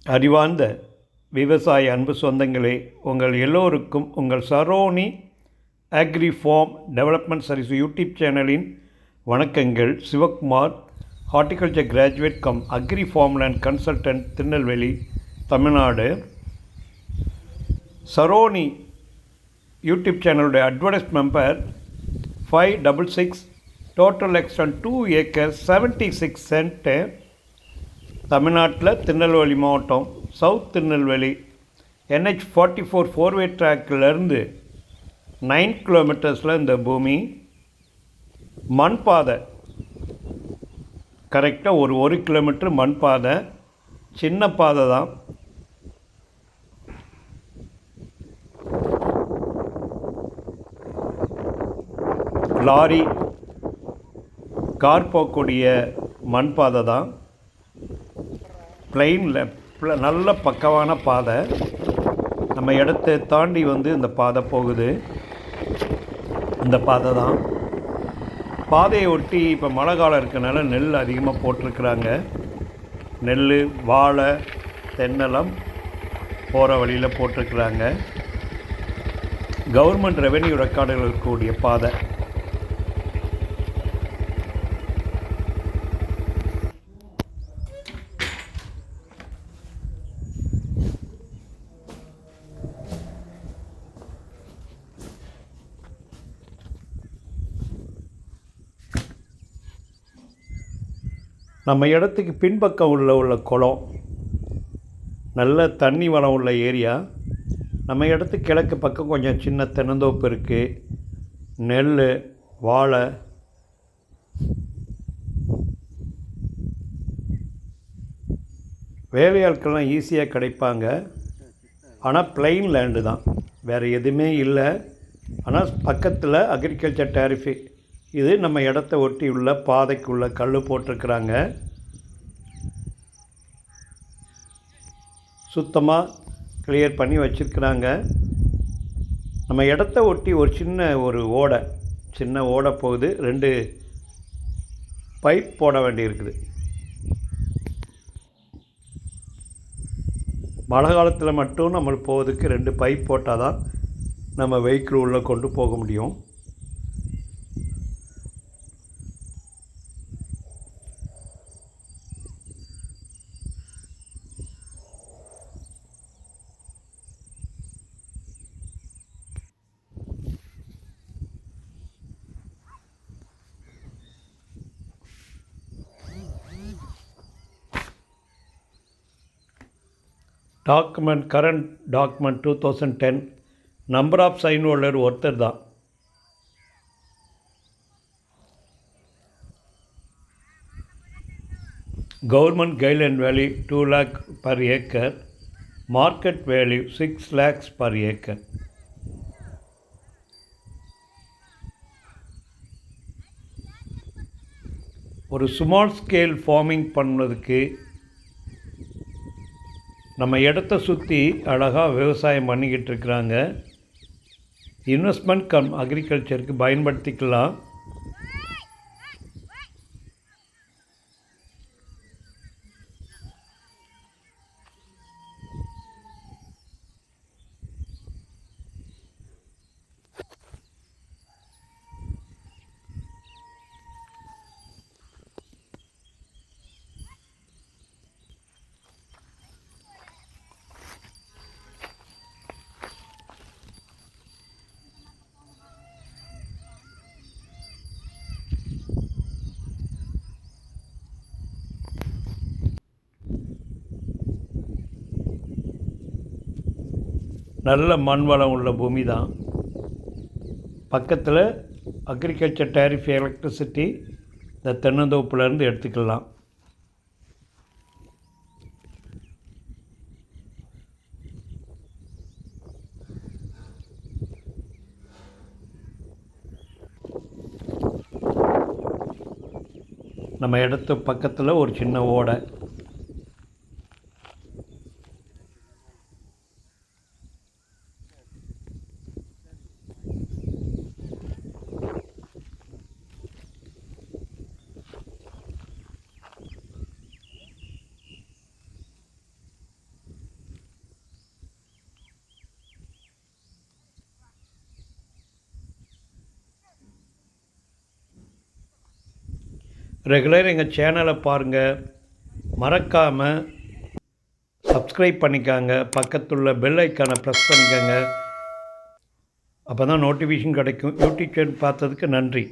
அறிவார்ந்த விவசாய அன்பு சொந்தங்களே, உங்கள் எல்லோருக்கும் உங்கள் Saroni agri farm development service YouTube சேனலின் வணக்கங்கள். Sivakumar, horticulture graduate cum agri farmland consultant, Tirunelveli, Tamil Nadu. Saroni YouTube சேனலுடைய advertise member 566, total extent 2 acres 76 cent, தமிழ்நாட்டில் திருநெல்வேலி மாவட்டம், சவுத் திருநெல்வேலி, NH44 4-வே ட்ராக்கிலேருந்து 9 கிலோமீட்டர்ஸில் இந்த பூமி. மண் பாதை கரெக்டாக ஒரு கிலோமீட்டர் மண் பாதை, சின்ன பாதை தான். லாரி, கார் போகக்கூடிய மண் பாதை தான். பிளெயினில் நல்ல பக்கவான பாதை. நம்ம இடத்தை தாண்டி இந்த பாதை போகுது. இந்த பாதை தான். பாதையை ஒட்டி இப்போ மழை காலம் இருக்கனால நெல் அதிகமாக போட்டிருக்கிறாங்க. நெல், வாழை, தென்னலம் போகிற வழியில் போட்டிருக்கிறாங்க. கவர்மெண்ட் ரெவென்யூ ரெக்கார்டுகள் இருக்கக்கூடிய பாதை. நம்ம இடத்துக்கு பின்பக்கம் உள்ள குளம், நல்ல தண்ணி வளம் உள்ள ஏரியா. நம்ம இடத்துக்கு கிழக்கு பக்கம் கொஞ்சம் சின்ன தென்னந்தோப்பு இருக்குது. நெல், வாழை, வேலையாட்கள்லாம் ஈஸியாக கிடைப்பாங்க. ஆனால் பிளெயின் லேண்டு தான், வேறு எதுவுமே இல்லை. ஆனால் பக்கத்தில் அக்ரிகல்ச்சர் டேரிஃபி, இது நம்ம இடத்த ஒட்டி உள்ள பாதைக்குள்ள கல் போட்டிருக்கிறாங்க. சுத்தமாக கிளியர் பண்ணி வச்சுருக்கிறாங்க. நம்ம இடத்த ஒட்டி ஒரு சின்ன ஓடை போகுது. 2 பைப் போட வேண்டியிருக்குது. மழை காலத்தில் மட்டும் நம்மளுக்கு போகிறதுக்கு 2 பைப் போட்டால் தான் நம்ம வெஹிக்கிள் உள்ளே கொண்டு போக முடியும். Current document 2010. Number of sign holder ஒருத்தர் தான். Government guideline value 2 lakh per acre. Market value 6 lakhs per acre. ஒரு ஸ்மால் ஸ்கேல் ஃபார்மிங் பண்ணுறதுக்கு நம்ம இடத்த சுற்றி அழகாக விவசாயம் பண்ணிக்கிட்டு இருக்கிறாங்க. இன்வெஸ்ட்மெண்ட் கம் அக்ரிகல்ச்சருக்கு பயன்படுத்திக்கலாம். நல்ல மண் வளம் உள்ள பூமி தான். பக்கத்தில் அக்ரிகல்ச்சர் டேரிஃப் எலக்ட்ரிசிட்டி இந்த தென்னந்தோப்புலேருந்து எடுத்துக்கலாம். நம்ம இடத்து பக்கத்தில் ஒரு சின்ன ஓடை. ரெகுலர் எங்கள் சேனலை பாருங்கள். மறக்காமல் சப்ஸ்கிரைப் பண்ணிக்காங்க. பக்கத்துள்ள பெல் ஐக்கானை ப்ரெஸ் பண்ணிக்கோங்க. அப்போ தான் நோட்டிஃபிகேஷன் கிடைக்கும். யூடியூப் சேனல் பார்த்ததுக்கு நன்றி.